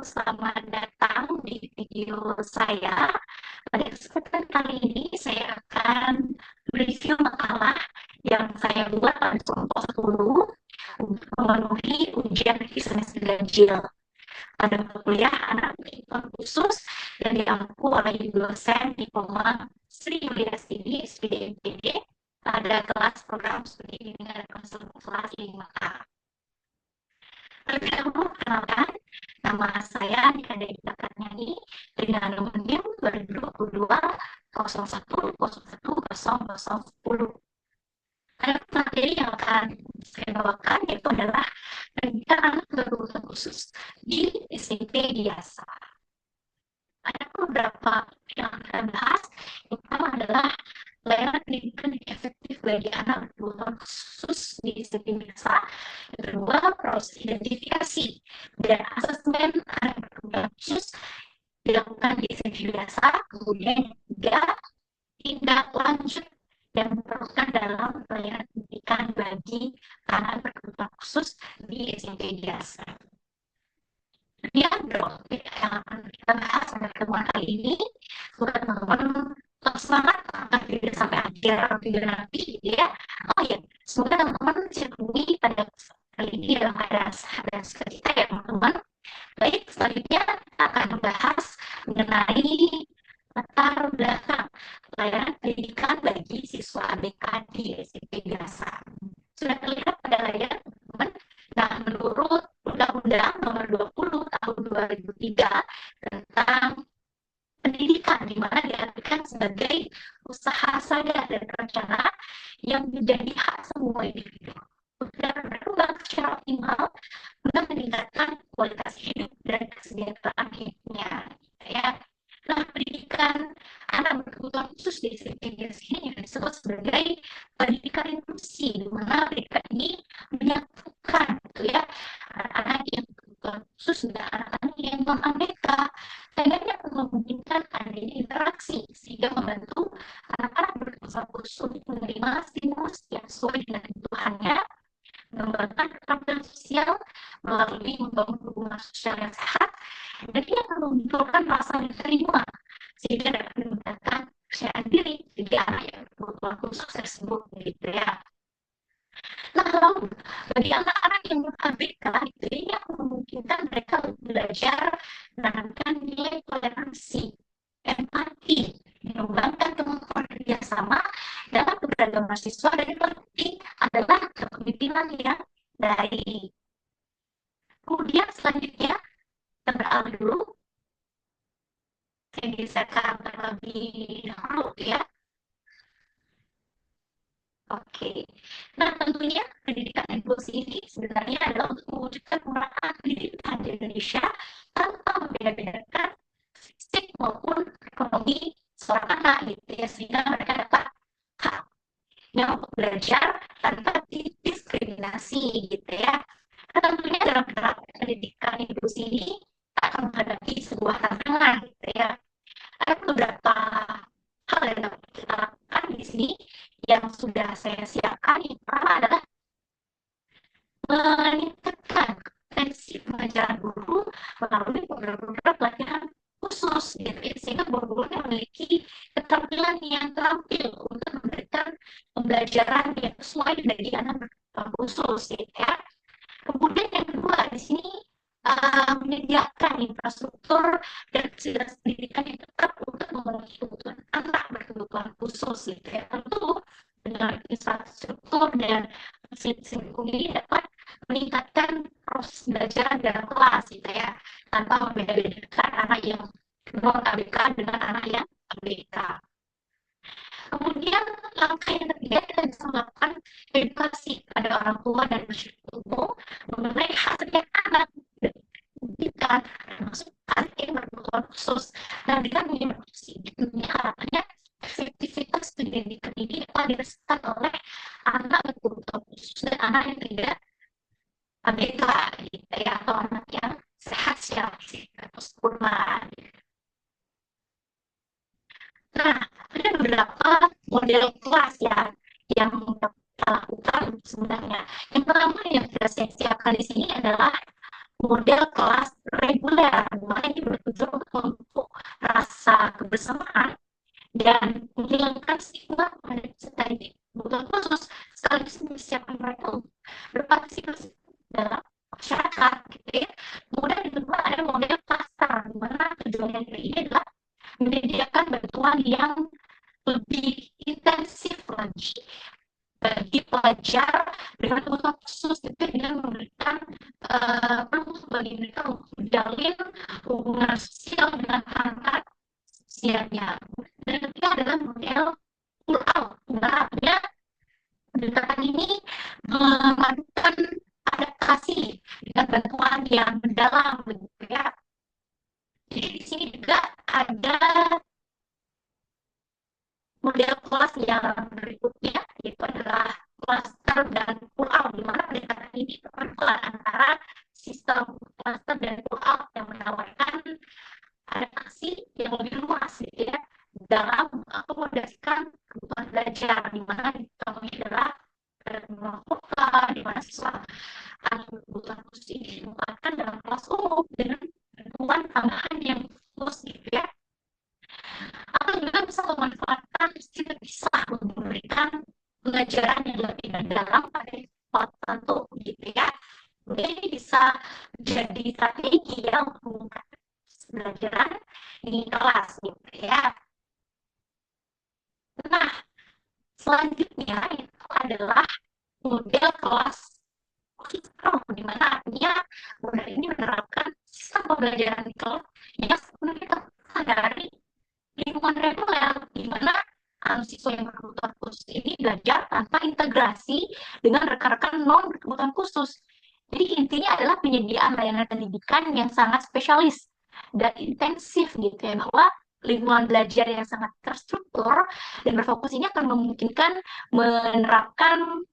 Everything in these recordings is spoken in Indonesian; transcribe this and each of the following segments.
selamat datang di video saya. Pada kesempatan kali ini saya akan mereview makalah yang saya buat pada kelompok 10 untuk memenuhi ujian di semester ganjil. Pada mata kuliah anak berkebutuhan khusus yang diampu oleh dosen Diploma Sri Yuliastini SPD MPD pada kelas program studi bimbingan dan konsultasi 5K. Terlebih dahulu, perkenalkan, nama saya Nika Dewi Nyanyi dengan nomor NIM 2022-01-01-0010. Ada materi yang akan saya bawakan yaitu adalah pendidikan anak berkebutuhan khusus di SMP biasa. Ada beberapa yang akan bahas. Yang pertama adalah layanan pendidikan yang efektif bagi anak berkebutuhan khusus di SMP biasa. Yang kedua, proses identifikasi dan asesmen anak berkebutuhan khusus dilakukan di SMP biasa. Kemudian juga tindak lanjut yang diperlukan dalam layanan pendidikan bagi anak berkebutuhan khusus di SMP biasa. Kemudian topik yang akan kita bahas pada pertemuan kali ini, semoga teman-teman tetap semangat akan video sampai akhir video nanti, gitu ya. Oh ya, semoga teman-teman disertai pada kali ini dalam keadaan sehat dan sukacita ya teman-teman. Baik, selanjutnya kita akan membahas mengenai latar belakang layanan pendidikan bagi siswa ABK di SMP biasa. Sudah terlihat pada layar teman-teman. Nah, menurut Undang-Undang Nomor 20 Tahun 2003 tentang pendidikan, di mana diartikan sebagai usaha sadar dan rencana yang menjadi hak semua individu untuk dapat berkembang secara optimal guna meningkatkan kualitas hidup dan kesejahteraan hidupnya. Ya. Nah, pendidikan anak berkebutuhan khusus di SMP ini yang disebut sebagai pendidikan inklusi, di mana pendidikan ini menyatukan, gitu ya, anak-anak yang berkebutuhan khusus dan anak-anak yang non-ABK, sehingga akan memungkinkan adanya interaksi sehingga membantu anak-anak berkebutuhan khusus untuk menerima stimulus yang sesuai dengan kebutuhannya, mengembangkan keterampilan sosial melalui membangun hubungan sosial yang sehat, dan dia akan memunculkan rasa diterima sehingga dapat meningkatkan kepercayaan diri bagi anak yang berkebutuhan khusus tersebut, gitu ya. Nah, lalu bagi anak-anak yang ABK, itu ini akan memungkinkan mereka belajar menanamkan nilai toleransi, empati, mengembangkan kemampuan kerjasama dalam keberagaman mahasiswa, dan yang penting adalah kepemimpinan yang baik. Kemudian selanjutnya kita beralih dulu. Saya geserkan terlebih dahulu ya. Oke. Nah, tentunya pendidikan inklusi ini sebenarnya adalah untuk mewujudkan pemerataan pendidikan di Indonesia tanpa membeda-bedakan fisik maupun ekonomi seorang anak, gitu ya, sehingga mereka dapat haknya untuk belajar tanpa diskriminasi, gitu ya. Nah, tentunya dalam penerapan pendidikan inklusi ini akan menghadapi sebuah tantangan, gitu ya. Ada beberapa hal yang dapat kita lakukan di sini yang sudah saya siapkan. Yang pertama adalah meningkatkan kompetensi pengajaran guru melalui program-program pelatihan khusus, gitu, sehingga guru memiliki keterampilan yang terampil untuk memberikan pembelajaran yang sesuai bagi anak berkebutuhan khusus, gitu ya. Kemudian yang kedua di sini menyediakan infrastruktur dan fasilitas pendidikan yang tetap untuk memenuhi kebutuhan anak berkebutuhan khusus, gitu ya. Tentu dengan infrastruktur dan fasilitas ini dapat meningkatkan proses belajar dalam kelas, gitu ya, tanpa membeda-bedakan anak yang non ABK dengan anak yang ABK. Kemudian langkah yang ketiga, kita bisa melakukan edukasi pada orang tua dan masyarakat umum mengenai hak setiap anak pendidikan, termasuk anak yang berkebutuhan khusus. Nah, dengan menginstruksi ini harapannya efektivitas pendidikan ini dapat dirasakan oleh anak berkebutuhan khusus dan anak yang tidak ABK, gitu ya, atau anak yang sehat secara fisik atau sempurna. Nah, ada beberapa model kelas ya yang kita lakukan sebenarnya. Yang pertama yang kita siapkan di sini adalah model kelas reguler, dimana ini bertujuan untuk rasa kebersamaan dan menghilangkan stigma pada peserta kebutuhan khusus, sekaligus mempersiapkan mereka untuk berpartisipasi dalam masyarakat gitu ya. Kemudian yang kedua ada model pasar, di mana tujuannya ini adalah menyediakan bantuan yang lebih intensif lagi bagi pelajar dengan kebutuhan khusus itu dengan memberikan peluang bagi mereka untuk menjalin hubungan sosial dengan anak usianya. Dan yang ketiga adalah model pull out, artinya pendekatan ini memadukan adaptasi dengan bantuan yang mendalam begitu ya. Jadi di sini juga ada model kelas yang berikutnya, yaitu adalah cluster dan pull out, di mana pendekatan ini perpaduan antara sistem cluster dan pull out yang menawarkan adaptasi yang lebih luas gitu ya dalam mengakomodasikan kebutuhan belajar, di mana contohnya adalah ruang kota, di mana siswa anak kebutuhan khusus ini ditempatkan dalam kelas umum dengan bantuan tambahan yang khusus gitu ya, atau juga bisa memanfaatkan istilah pisah untuk memberikan pengajaran yang lebih mendalam pada tempat tertentu gitu ya. Kemudian ini bisa menjadi strategi ya untuk mengungkapkan pembelajaran di kelas gitu ya. Nah, selanjutnya itu adalah model kelas khusus di mana artinya model ini menerapkan sistem pembelajaran di kelas yang sebenarnya terpisah dari lingkungan reguler, di mana siswa yang berkebutuhan khusus ini belajar tanpa integrasi dengan rekan-rekan non berkebutuhan khusus. Jadi intinya adalah penyediaan layanan pendidikan yang sangat spesialis dan intensif gitu ya, bahwa lingkungan belajar yang sangat terstruktur dan berfokus ini akan memungkinkan menerapkan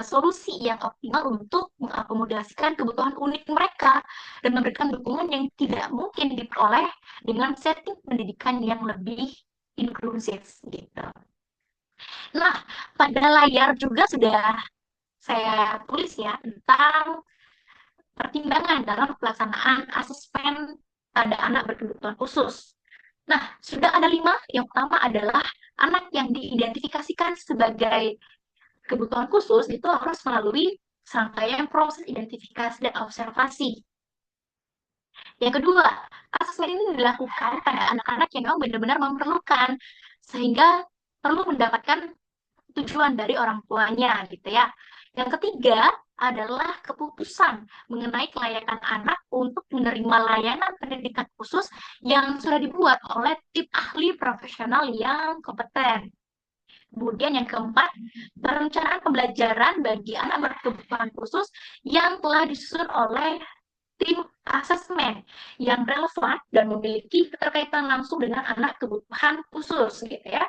solusi yang optimal untuk mengakomodasikan kebutuhan unik mereka dan memberikan dukungan yang tidak mungkin diperoleh dengan setting pendidikan yang lebih inklusif gitu. Nah, pada layar juga sudah saya tulis ya tentang pertimbangan dalam pelaksanaan asesmen pada anak berkebutuhan khusus. Nah, sudah ada 5. Yang pertama adalah anak yang diidentifikasikan sebagai kebutuhan khusus itu harus melalui serangkaian proses identifikasi dan observasi. Yang kedua, asesmen ini dilakukan pada anak-anak yang memang benar-benar memerlukan, sehingga perlu mendapatkan tujuan dari orang tuanya gitu ya. Yang ketiga adalah keputusan mengenai kelayakan anak untuk menerima layanan pendidikan khusus yang sudah dibuat oleh tim ahli profesional yang kompeten. Kemudian yang keempat, perencanaan pembelajaran bagi anak berkebutuhan khusus yang telah disusun oleh tim asesmen yang relevan dan memiliki keterkaitan langsung dengan anak kebutuhan khusus gitu ya.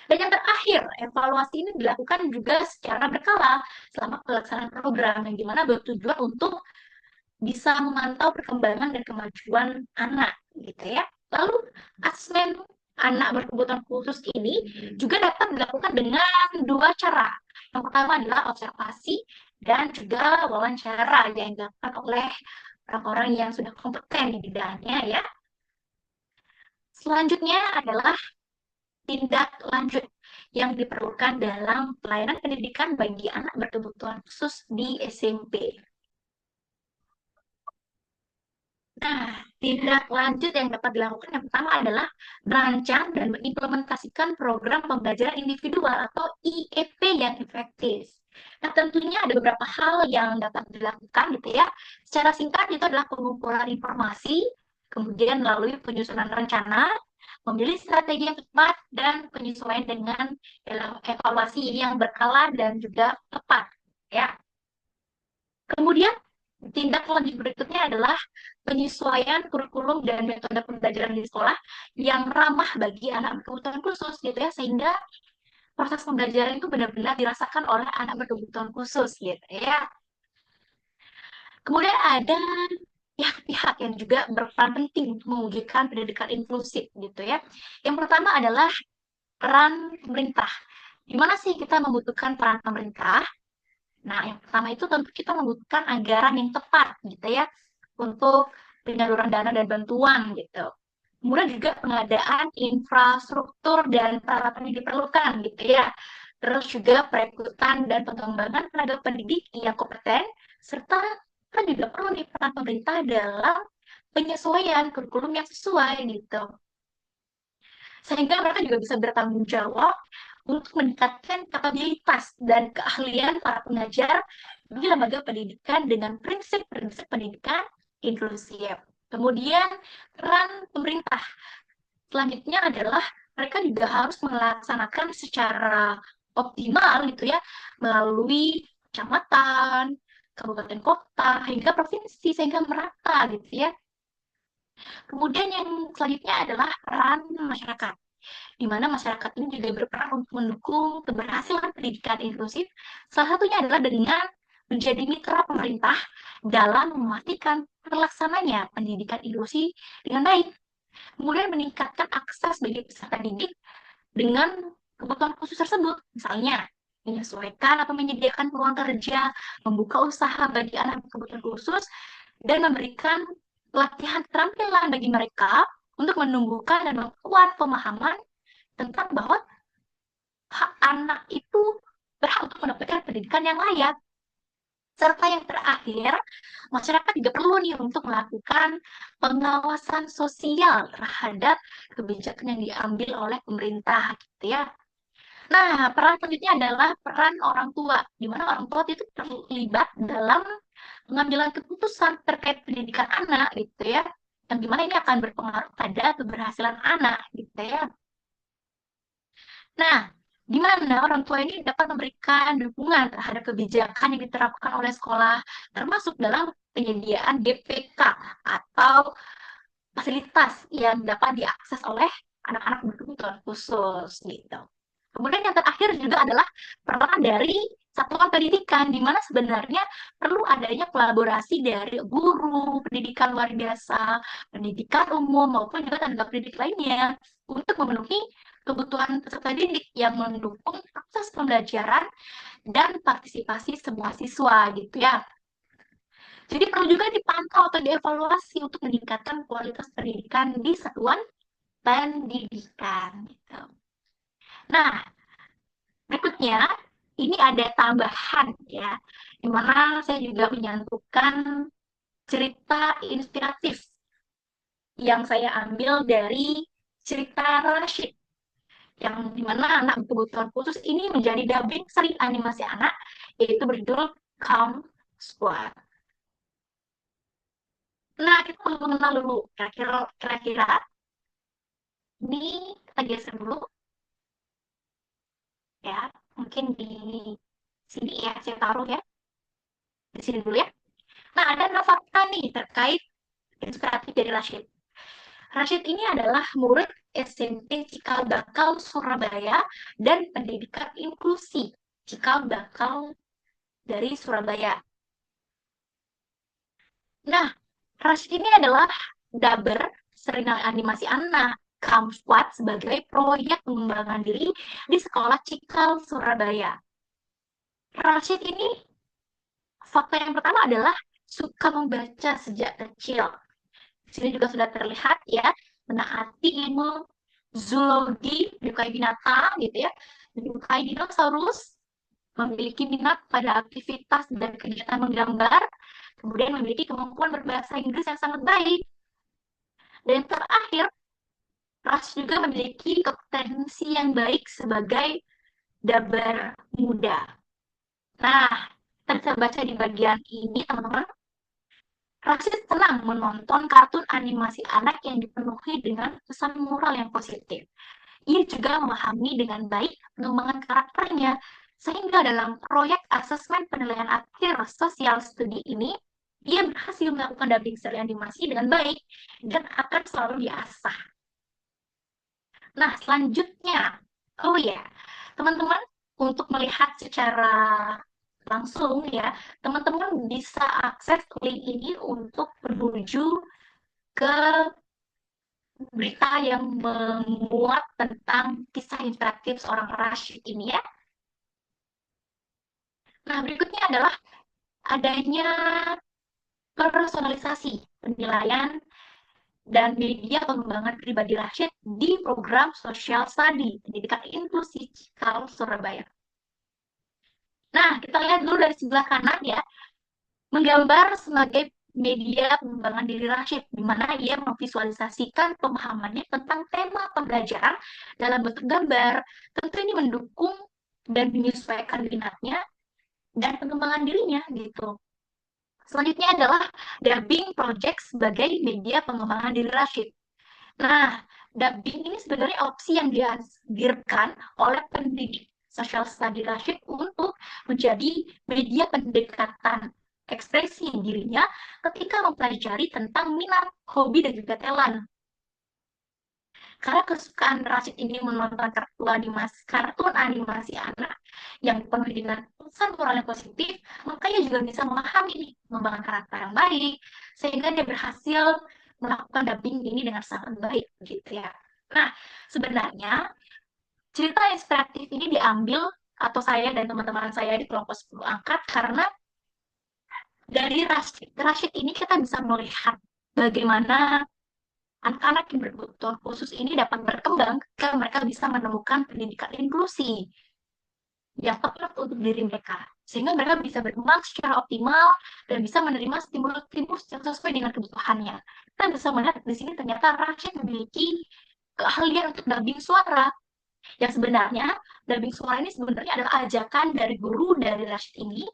Dan yang terakhir, evaluasi ini dilakukan juga secara berkala selama pelaksanaan program yang dimana bertujuan untuk bisa memantau perkembangan dan kemajuan anak gitu ya. Lalu asesmen anak berkebutuhan khusus ini juga dapat dilakukan dengan 2 cara. Yang pertama adalah observasi dan juga wawancara yang dilakukan oleh orang-orang yang sudah kompeten di bidangnya ya. Selanjutnya adalah tindak lanjut yang diperlukan dalam pelayanan pendidikan bagi anak berkebutuhan khusus di SMP. Nah, tindak lanjut yang dapat dilakukan yang pertama adalah merancang dan mengimplementasikan program pembelajaran individual atau IEP yang efektif. Nah, tentunya ada beberapa hal yang dapat dilakukan gitu ya. Secara singkat itu adalah pengumpulan informasi, kemudian melalui penyusunan rencana, memilih strategi yang tepat, dan penyesuaian dengan evaluasi yang berkala dan juga tepat. Ya. Kemudian tindak lanjut berikutnya adalah penyesuaian kurikulum dan metode pembelajaran di sekolah yang ramah bagi anak berkebutuhan khusus gitu ya, sehingga proses pembelajaran itu benar-benar dirasakan oleh anak berkebutuhan khusus gitu ya. Kemudian ada pihak-pihak yang juga berperan penting untuk mewujudkan pendidikan inklusif gitu ya. Yang pertama adalah peran pemerintah. Di mana sih kita membutuhkan peran pemerintah? Nah, yang pertama itu tentu kita membutuhkan anggaran yang tepat gitu ya untuk penyaluran dana dan bantuan gitu. Kemudian juga pengadaan infrastruktur dan peralatan yang diperlukan gitu ya. Terus juga perekrutan dan pengembangan tenaga pendidik yang kompeten, serta kan juga perlu nih peran pemerintah dalam penyesuaian kurikulum yang sesuai gitu. Sehingga mereka juga bisa bertanggung jawab untuk meningkatkan kapabilitas dan keahlian para pengajar di lembaga pendidikan dengan prinsip-prinsip pendidikan inklusif. Kemudian peran pemerintah selanjutnya adalah mereka juga harus melaksanakan secara optimal gitu ya melalui kecamatan, kabupaten kota hingga provinsi sehingga merata gitu ya. Kemudian yang selanjutnya adalah peran masyarakat, di mana masyarakat ini juga berperan untuk mendukung keberhasilan pendidikan inklusif. Salah satunya adalah dengan menjadi mitra pemerintah dalam memastikan terlaksananya pendidikan inklusi dengan baik. Kemudian meningkatkan akses bagi peserta didik dengan kebutuhan khusus tersebut. Misalnya, menyesuaikan atau menyediakan peluang kerja, membuka usaha bagi anak kebutuhan khusus, dan memberikan pelatihan keterampilan bagi mereka untuk menumbuhkan dan memperkuat pemahaman tentang bahwa hak anak itu berhak untuk mendapatkan pendidikan yang layak. Serta yang terakhir, masyarakat juga perlu nih untuk melakukan pengawasan sosial terhadap kebijakan yang diambil oleh pemerintah gitu ya. Nah, peran selanjutnya adalah peran orang tua, di mana orang tua itu terlibat dalam pengambilan keputusan terkait pendidikan anak gitu ya. Yang dimana ini akan berpengaruh pada keberhasilan anak gitu ya. Nah, di mana orang tua ini dapat memberikan dukungan terhadap kebijakan yang diterapkan oleh sekolah, termasuk dalam penyediaan DPK atau fasilitas yang dapat diakses oleh anak-anak berkebutuhan khusus gitu. Kemudian yang terakhir juga adalah peran dari satuan pendidikan, di mana sebenarnya perlu adanya kolaborasi dari guru, pendidikan luar biasa, pendidikan umum, maupun juga tenaga pendidik lainnya untuk memenuhi kebutuhan peserta didik yang mendukung proses pembelajaran dan partisipasi semua siswa gitu ya. Jadi perlu juga dipantau atau dievaluasi untuk meningkatkan kualitas pendidikan di satuan pendidikan gitu. Nah, berikutnya ini ada tambahan ya, di mana saya juga menyantumkan cerita inspiratif yang saya ambil dari cerita Rashid, yang dimana anak berkebutuhan khusus ini menjadi dubbing seri animasi anak, yaitu berjudul Calm Squad. Nah, kita perlu mengenal dulu kira-kira ini kita geser dulu ya, mungkin di sini ya, saya taruh ya, di sini dulu ya. Nah, ada fakta nih terkait inspiratif dari Rashid. Rashid ini adalah murid SMP Cikal Bakal Surabaya dan pendidikan inklusi Cikal Bakal dari Surabaya. Nah, Rashid ini adalah dubber serial animasi anak Kamsquad sebagai proyek pengembangan diri di sekolah Cikal Surabaya. Rashid ini fakta yang pertama adalah suka membaca sejak kecil. Di sini juga sudah terlihat ya, menaati ilmu zoologi, menyukai binatang gitu ya, menyukai dinosaurus, memiliki minat pada aktivitas dan kegiatan menggambar, kemudian memiliki kemampuan berbahasa Inggris yang sangat baik. Dan terakhir, Ras juga memiliki kompetensi yang baik sebagai dabar muda. Nah, kita bisa baca di bagian ini, teman-teman. Rashid senang menonton kartun animasi anak yang dipenuhi dengan pesan moral yang positif. Ia juga memahami dengan baik pengembangan karakternya, sehingga dalam proyek asesmen penilaian akhir sosial studi ini, ia berhasil melakukan dubbing seri animasi dengan baik dan akan selalu diasah. Nah, selanjutnya, oh ya, teman-teman, untuk melihat secara langsung ya, teman-teman bisa akses link ini untuk menuju ke berita yang memuat tentang kisah inspiratif seorang Rashid ini ya. Nah, berikutnya adalah adanya personalisasi penilaian dan media pengembangan pribadi Rashid di program Social Study Pendidikan Inklusi Cikal Surabaya. Nah, kita lihat dulu dari sebelah kanan ya, menggambar sebagai media pengembangan diri Rashid, di mana ia memvisualisasikan pemahamannya tentang tema pembelajaran dalam bentuk gambar. Tentu ini mendukung dan menyesuaikan minatnya dan pengembangan dirinya gitu. Selanjutnya adalah dubbing project sebagai media pengembangan diri Rashid. Nah, dubbing ini sebenarnya opsi yang dihadirkan oleh pendidik social study Rashid untuk menjadi media pendekatan ekspresi dirinya ketika mempelajari tentang minat, hobi, dan juga talent. Karena kesukaan Rashid ini menonton kartun animasi anak yang penuh dengan pesan moral yang positif, maka ia juga bisa memahami nih, mengembangkan karakter yang baik, sehingga dia berhasil melakukan dubbing ini dengan sangat baik gitu ya. Nah, sebenarnya cerita inspiratif ini diambil atau saya dan teman-teman saya di kelompok 10 angkat karena dari Rashid ini kita bisa melihat bagaimana anak-anak yang berkebutuhan khusus ini dapat berkembang ketika mereka bisa menemukan pendidikan inklusi yang tepat untuk diri mereka. Sehingga mereka bisa berkembang secara optimal dan bisa menerima stimulus-stimulus yang sesuai dengan kebutuhannya. Kita bisa melihat di sini ternyata Rashid memiliki keahlian untuk dubbing suara. Yang sebenarnya dubbing suara ini sebenarnya adalah ajakan dari guru dari Rashid ini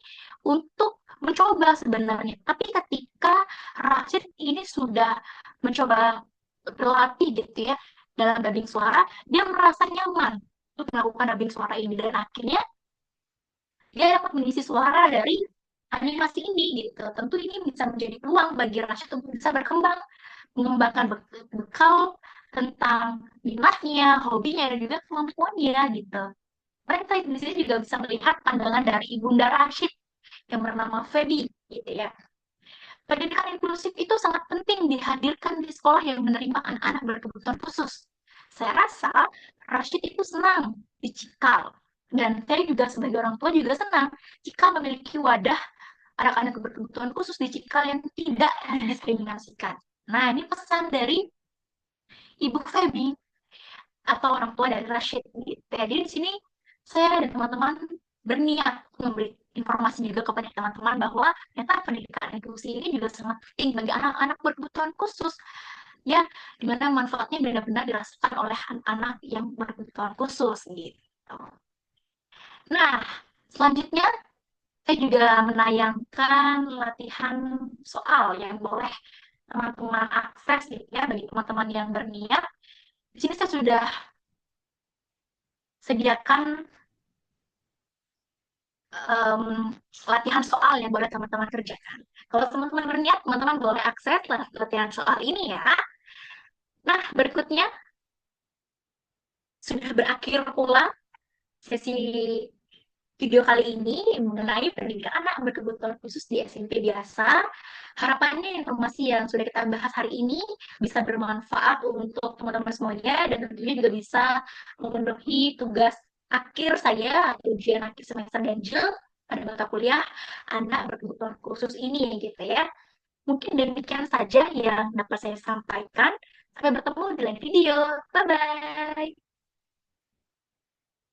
untuk mencoba sebenarnya. Tapi ketika Rashid ini sudah mencoba berlatih gitu ya dalam dubbing suara, dia merasa nyaman untuk melakukan dubbing suara ini dan akhirnya dia dapat mengisi suara dari animasi ini gitu. Tentu ini bisa menjadi peluang bagi Rashid untuk bisa berkembang, mengembangkan bekal tentang minatnya, hobinya, dan juga kemampuannya gitu. Mereka di sini juga bisa melihat pandangan dari Ibunda Rashid yang bernama Feby gitu ya. Pendidikan inklusif itu sangat penting dihadirkan di sekolah yang menerima anak-anak berkebutuhan khusus. Saya rasa Rashid itu senang di Cikal. Dan saya juga sebagai orang tua juga senang jika memiliki wadah anak-anak berkebutuhan khusus di Cikal yang tidak didiskriminasikan. Nah, ini pesan dari Ibu Feby atau orang tua dari Rashid. Gitu. Jadi di sini saya dan teman-teman berniat memberi informasi juga kepada teman-teman bahwa ternyata pendidikan inklusi ini juga sangat penting bagi anak-anak berkebutuhan khusus ya, dimana manfaatnya benar-benar dirasakan oleh anak-anak yang berkebutuhan khusus gitu. Nah, selanjutnya saya juga menayangkan latihan soal yang boleh teman-teman akses gitu ya bagi teman-teman yang berniat. Di sini saya sudah sediakan latihan soal yang boleh teman-teman kerjakan. Kalau teman-teman berniat, teman-teman boleh akses latihan soal ini ya. Nah, berikutnya sudah berakhir pula sesi video kali ini mengenai pendidikan anak berkebutuhan khusus di SMP biasa. Harapannya informasi yang sudah kita bahas hari ini bisa bermanfaat untuk teman-teman semuanya dan tentunya juga bisa memenuhi tugas akhir saya atau ujian akhir semester ganjil pada mata kuliah anak berkebutuhan khusus ini gitu ya. Mungkin demikian saja yang dapat saya sampaikan. Sampai bertemu di lain video. Bye-bye.